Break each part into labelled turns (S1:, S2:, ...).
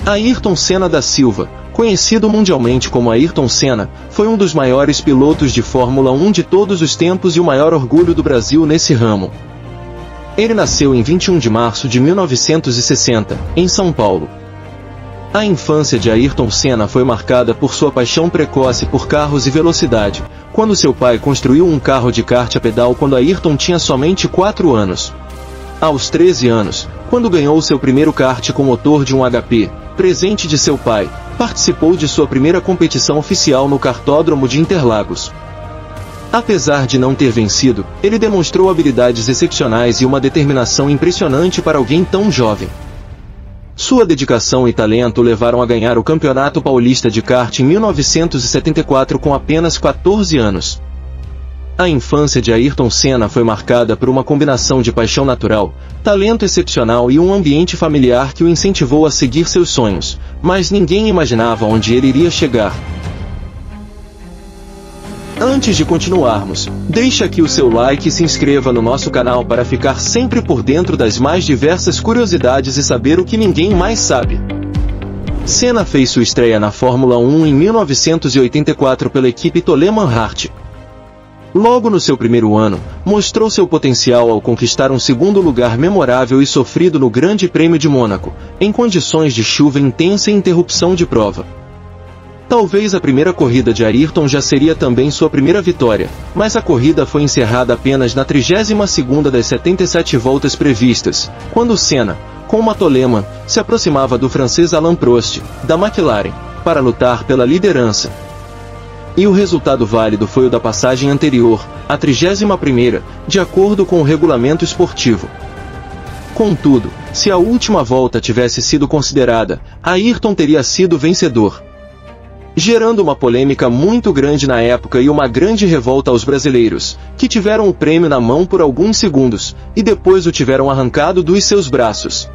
S1: Ayrton Senna da Silva, conhecido mundialmente como Ayrton Senna, foi um dos maiores pilotos de Fórmula 1 de todos os tempos e o maior orgulho do Brasil nesse ramo. Ele nasceu em 21 de março de 1960, em São Paulo. A infância de Ayrton Senna foi marcada por sua paixão precoce por carros e velocidade, quando seu pai construiu um carro de kart a pedal quando Ayrton tinha somente 4 anos. Aos 13 anos, quando ganhou seu primeiro kart com motor de um HP, presente de seu pai, participou de sua primeira competição oficial no kartódromo de Interlagos. Apesar de não ter vencido, ele demonstrou habilidades excepcionais e uma determinação impressionante para alguém tão jovem. Sua dedicação e talento o levaram a ganhar o Campeonato Paulista de Kart em 1974 com apenas 14 anos. A infância de Ayrton Senna foi marcada por uma combinação de paixão natural, talento excepcional e um ambiente familiar que o incentivou a seguir seus sonhos, mas ninguém imaginava onde ele iria chegar. Antes de continuarmos, deixe aqui o seu like e se inscreva no nosso canal para ficar sempre por dentro das mais diversas curiosidades e saber o que ninguém mais sabe. Senna fez sua estreia na Fórmula 1 em 1984 pela equipe Toleman Hart. Logo no seu primeiro ano, mostrou seu potencial ao conquistar um segundo lugar memorável e sofrido no Grande Prêmio de Mônaco, em condições de chuva intensa e interrupção de prova. Talvez a primeira corrida de Ayrton já seria também sua primeira vitória, mas a corrida foi encerrada apenas na 32ª das 77 voltas previstas, quando Senna, com uma Toleman, se aproximava do francês Alain Prost, da McLaren, para lutar pela liderança. E o resultado válido foi o da passagem anterior, a 31ª, de acordo com o regulamento esportivo. Contudo, se a última volta tivesse sido considerada, Ayrton teria sido vencedor, gerando uma polêmica muito grande na época e uma grande revolta aos brasileiros, que tiveram o prêmio na mão por alguns segundos, e depois o tiveram arrancado dos seus braços.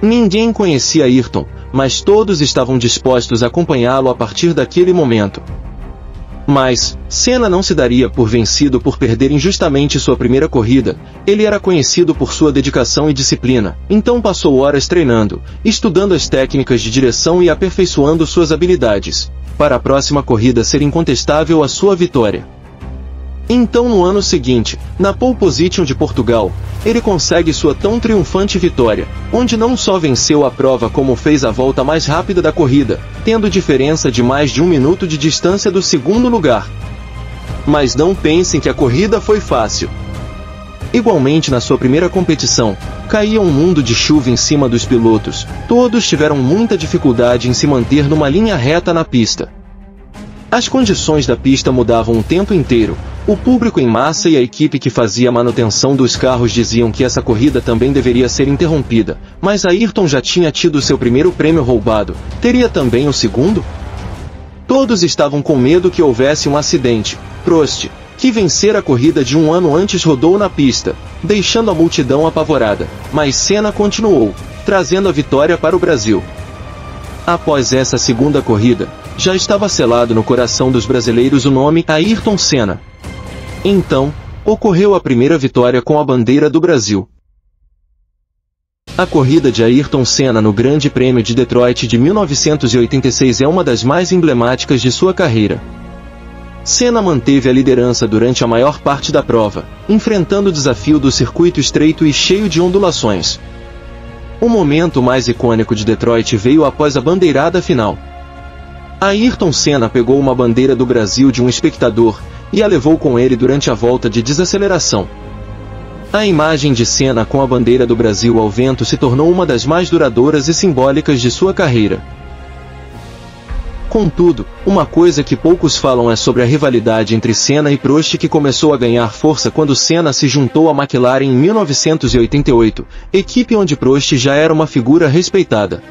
S1: Ninguém conhecia Ayrton, mas todos estavam dispostos a acompanhá-lo a partir daquele momento. Mas, Senna não se daria por vencido por perder injustamente sua primeira corrida. Ele era conhecido por sua dedicação e disciplina, então passou horas treinando, estudando as técnicas de direção e aperfeiçoando suas habilidades, para a próxima corrida ser incontestável a sua vitória. Então no ano seguinte, na pole position de Portugal, ele consegue sua tão triunfante vitória, onde não só venceu a prova como fez a volta mais rápida da corrida, tendo diferença de mais de 1 minuto de distância do segundo lugar. Mas não pensem que a corrida foi fácil. Igualmente na sua primeira competição, caía um mundo de chuva em cima dos pilotos, todos tiveram muita dificuldade em se manter numa linha reta na pista. As condições da pista mudavam o tempo inteiro, o público em massa e a equipe que fazia a manutenção dos carros diziam que essa corrida também deveria ser interrompida, mas Ayrton já tinha tido seu primeiro prêmio roubado, teria também o segundo? Todos estavam com medo que houvesse um acidente. Prost, que vencera a corrida de um ano antes, rodou na pista, deixando a multidão apavorada, mas Senna continuou, trazendo a vitória para o Brasil. Após essa segunda corrida, já estava selado no coração dos brasileiros o nome Ayrton Senna. Então, ocorreu a primeira vitória com a bandeira do Brasil. A corrida de Ayrton Senna no Grande Prêmio de Detroit de 1986 é uma das mais emblemáticas de sua carreira. Senna manteve a liderança durante a maior parte da prova, enfrentando o desafio do circuito estreito e cheio de ondulações. O momento mais icônico de Detroit veio após a bandeirada final. Ayrton Senna pegou uma bandeira do Brasil de um espectador, e a levou com ele durante a volta de desaceleração. A imagem de Senna com a bandeira do Brasil ao vento se tornou uma das mais duradouras e simbólicas de sua carreira. Contudo, uma coisa que poucos falam é sobre a rivalidade entre Senna e Prost, que começou a ganhar força quando Senna se juntou à McLaren em 1988, equipe onde Prost já era uma figura respeitada.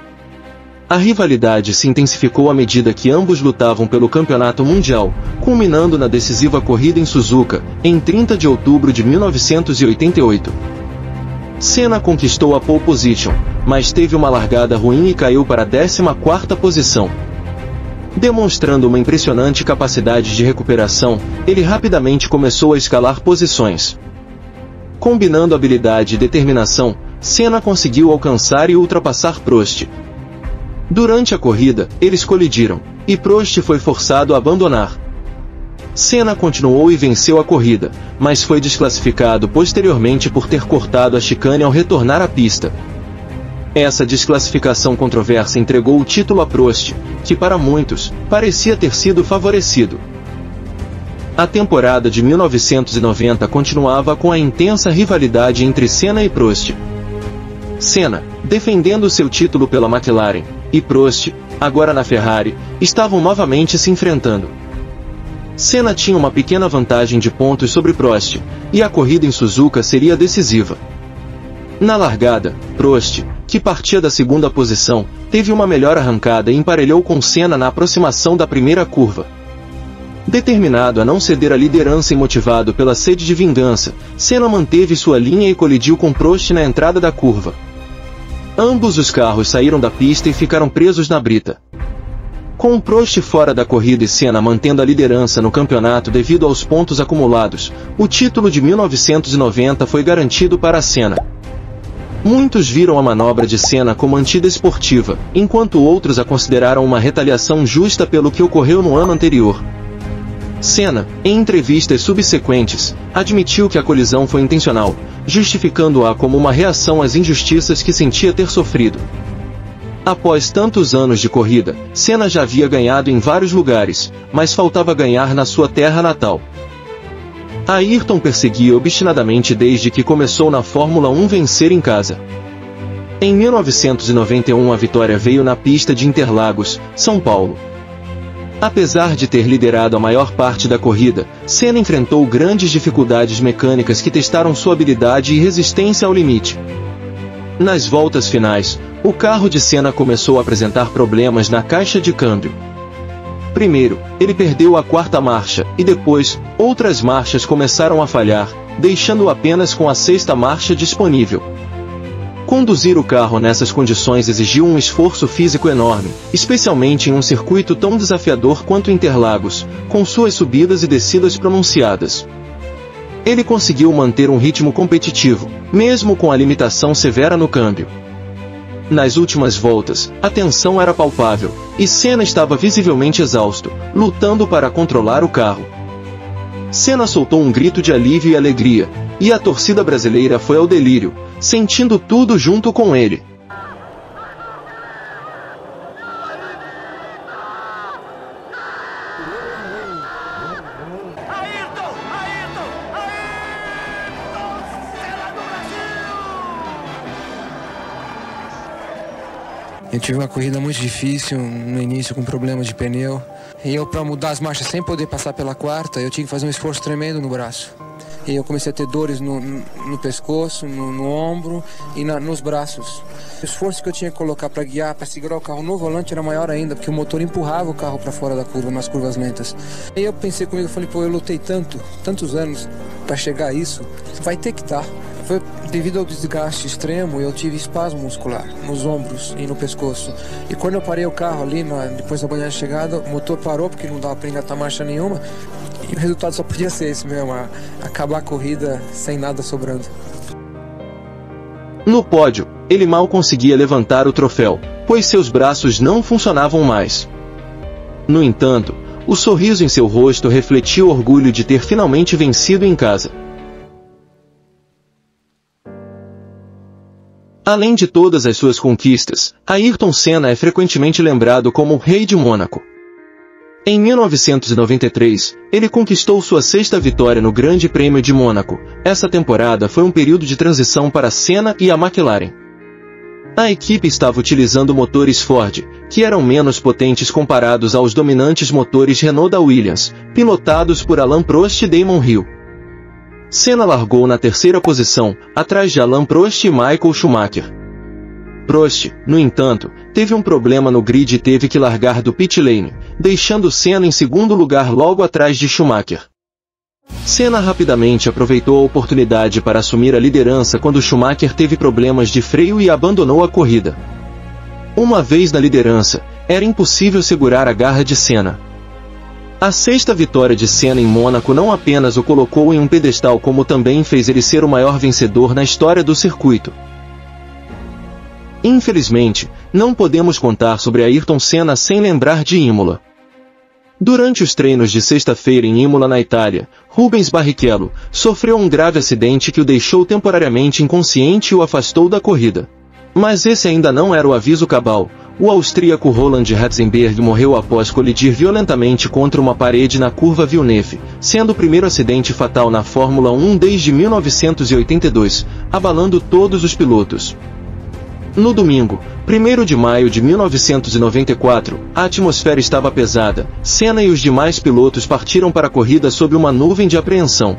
S1: A rivalidade se intensificou à medida que ambos lutavam pelo campeonato mundial, culminando na decisiva corrida em Suzuka, em 30 de outubro de 1988. Senna conquistou a pole position, mas teve uma largada ruim e caiu para a 14ª posição. Demonstrando uma impressionante capacidade de recuperação, ele rapidamente começou a escalar posições. Combinando habilidade e determinação, Senna conseguiu alcançar e ultrapassar Prost. Durante a corrida, eles colidiram, e Prost foi forçado a abandonar. Senna continuou e venceu a corrida, mas foi desclassificado posteriormente por ter cortado a chicane ao retornar à pista. Essa desclassificação controversa entregou o título a Prost, que para muitos, parecia ter sido favorecido. A temporada de 1990 continuava com a intensa rivalidade entre Senna e Prost. Senna, defendendo seu título pela McLaren, e Prost, agora na Ferrari, estavam novamente se enfrentando. Senna tinha uma pequena vantagem de pontos sobre Prost, e a corrida em Suzuka seria decisiva. Na largada, Prost, que partia da segunda posição, teve uma melhor arrancada e emparelhou com Senna na aproximação da primeira curva. Determinado a não ceder a liderança e motivado pela sede de vingança, Senna manteve sua linha e colidiu com Prost na entrada da curva. Ambos os carros saíram da pista e ficaram presos na brita. Com Prost fora da corrida e Senna mantendo a liderança no campeonato devido aos pontos acumulados, o título de 1990 foi garantido para Senna. Muitos viram a manobra de Senna como antidesportiva, enquanto outros a consideraram uma retaliação justa pelo que ocorreu no ano anterior. Senna, em entrevistas subsequentes, admitiu que a colisão foi intencional, justificando-a como uma reação às injustiças que sentia ter sofrido. Após tantos anos de corrida, Senna já havia ganhado em vários lugares, mas faltava ganhar na sua terra natal. Ayrton perseguia obstinadamente desde que começou na Fórmula 1 vencer em casa. Em 1991 a vitória veio na pista de Interlagos, São Paulo. Apesar de ter liderado a maior parte da corrida, Senna enfrentou grandes dificuldades mecânicas que testaram sua habilidade e resistência ao limite. Nas voltas finais, o carro de Senna começou a apresentar problemas na caixa de câmbio. Primeiro, ele perdeu a quarta marcha, e depois, outras marchas começaram a falhar, deixando-o apenas com a sexta marcha disponível. Conduzir o carro nessas condições exigiu um esforço físico enorme, especialmente em um circuito tão desafiador quanto Interlagos, com suas subidas e descidas pronunciadas. Ele conseguiu manter um ritmo competitivo, mesmo com a limitação severa no câmbio. Nas últimas voltas, a tensão era palpável, e Senna estava visivelmente exausto, lutando para controlar o carro. Senna soltou um grito de alívio e alegria, e a torcida brasileira foi ao delírio, sentindo tudo junto com ele.
S2: Eu tive uma corrida muito difícil no início, com problemas de pneu. E eu, para mudar as marchas sem poder passar pela quarta, eu tinha que fazer um esforço tremendo no braço. E eu comecei a ter dores no pescoço, no ombro e nos braços. O esforço que eu tinha que colocar para guiar, para segurar o carro no volante era maior ainda, porque o motor empurrava o carro para fora da curva, nas curvas lentas. E eu pensei comigo, falei, pô, eu lutei tantos anos para chegar a isso, vai ter que dar. Foi devido ao desgaste extremo, eu tive espasmo muscular nos ombros e no pescoço. E quando eu parei o carro ali, depois da banhada de chegada, o motor parou porque não dava para engatar marcha nenhuma. E o resultado só podia ser esse mesmo, acabar a corrida sem nada sobrando.
S1: No pódio, ele mal conseguia levantar o troféu, pois seus braços não funcionavam mais. No entanto, o sorriso em seu rosto refletia o orgulho de ter finalmente vencido em casa. Além de todas as suas conquistas, Ayrton Senna é frequentemente lembrado como o Rei de Mônaco. Em 1993, ele conquistou sua sexta vitória no Grande Prêmio de Mônaco. Essa temporada foi um período de transição para Senna e a McLaren. A equipe estava utilizando motores Ford, que eram menos potentes comparados aos dominantes motores Renault da Williams, pilotados por Alain Prost e Damon Hill. Senna largou na terceira posição, atrás de Alain Prost e Michael Schumacher. Prost, no entanto, teve um problema no grid e teve que largar do pit lane, deixando Senna em segundo lugar logo atrás de Schumacher. Senna rapidamente aproveitou a oportunidade para assumir a liderança quando Schumacher teve problemas de freio e abandonou a corrida. Uma vez na liderança, era impossível segurar a garra de Senna. A sexta vitória de Senna em Mônaco não apenas o colocou em um pedestal como também fez ele ser o maior vencedor na história do circuito. Infelizmente, não podemos contar sobre Ayrton Senna sem lembrar de Imola. Durante os treinos de sexta-feira em Imola, na Itália, Rubens Barrichello sofreu um grave acidente que o deixou temporariamente inconsciente e o afastou da corrida. Mas esse ainda não era o aviso cabal. O austríaco Roland Ratzenberger morreu após colidir violentamente contra uma parede na curva Villeneuve, sendo o primeiro acidente fatal na Fórmula 1 desde 1982, abalando todos os pilotos. No domingo, 1º de maio de 1994, a atmosfera estava pesada. Senna e os demais pilotos partiram para a corrida sob uma nuvem de apreensão.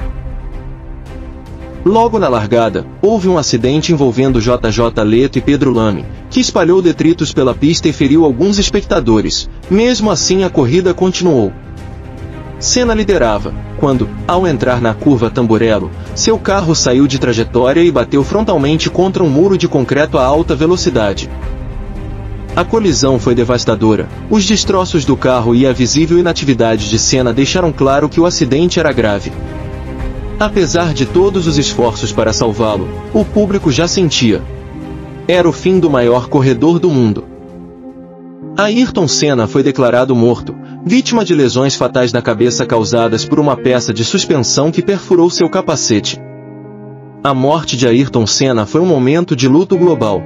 S1: Logo na largada, houve um acidente envolvendo JJ Leto e Pedro Lamy, que espalhou detritos pela pista e feriu alguns espectadores. Mesmo assim, a corrida continuou. Senna liderava, quando, ao entrar na curva Tamburello, seu carro saiu de trajetória e bateu frontalmente contra um muro de concreto a alta velocidade. A colisão foi devastadora. Os destroços do carro e a visível inatividade de Senna deixaram claro que o acidente era grave. Apesar de todos os esforços para salvá-lo, o público já sentia. Era o fim do maior corredor do mundo. Ayrton Senna foi declarado morto, vítima de lesões fatais na cabeça causadas por uma peça de suspensão que perfurou seu capacete. A morte de Ayrton Senna foi um momento de luto global.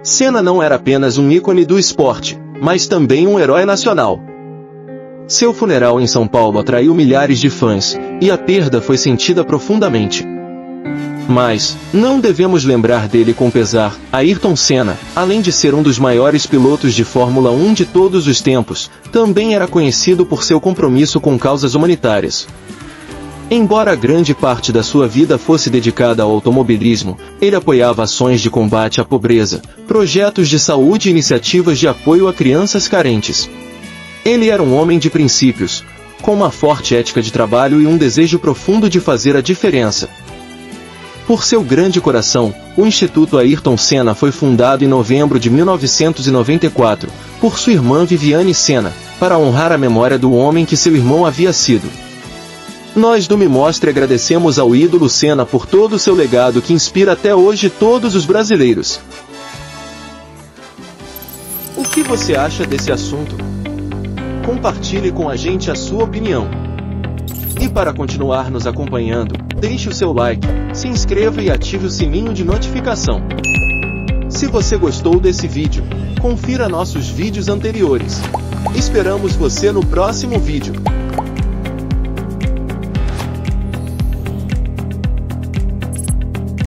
S1: Senna não era apenas um ícone do esporte, mas também um herói nacional. Seu funeral em São Paulo atraiu milhares de fãs, e a perda foi sentida profundamente. Mas, não devemos lembrar dele com pesar. Ayrton Senna, além de ser um dos maiores pilotos de Fórmula 1 de todos os tempos, também era conhecido por seu compromisso com causas humanitárias. Embora grande parte da sua vida fosse dedicada ao automobilismo, ele apoiava ações de combate à pobreza, projetos de saúde e iniciativas de apoio a crianças carentes. Ele era um homem de princípios, com uma forte ética de trabalho e um desejo profundo de fazer a diferença. Por seu grande coração, o Instituto Ayrton Senna foi fundado em novembro de 1994, por sua irmã Viviane Senna, para honrar a memória do homem que seu irmão havia sido. Nós do Me Mostre agradecemos ao ídolo Senna por todo o seu legado que inspira até hoje todos os brasileiros. O que você acha desse assunto? Compartilhe com a gente a sua opinião. E para continuar nos acompanhando, deixe o seu like, se inscreva e ative o sininho de notificação. Se você gostou desse vídeo, confira nossos vídeos anteriores. Esperamos você no próximo vídeo.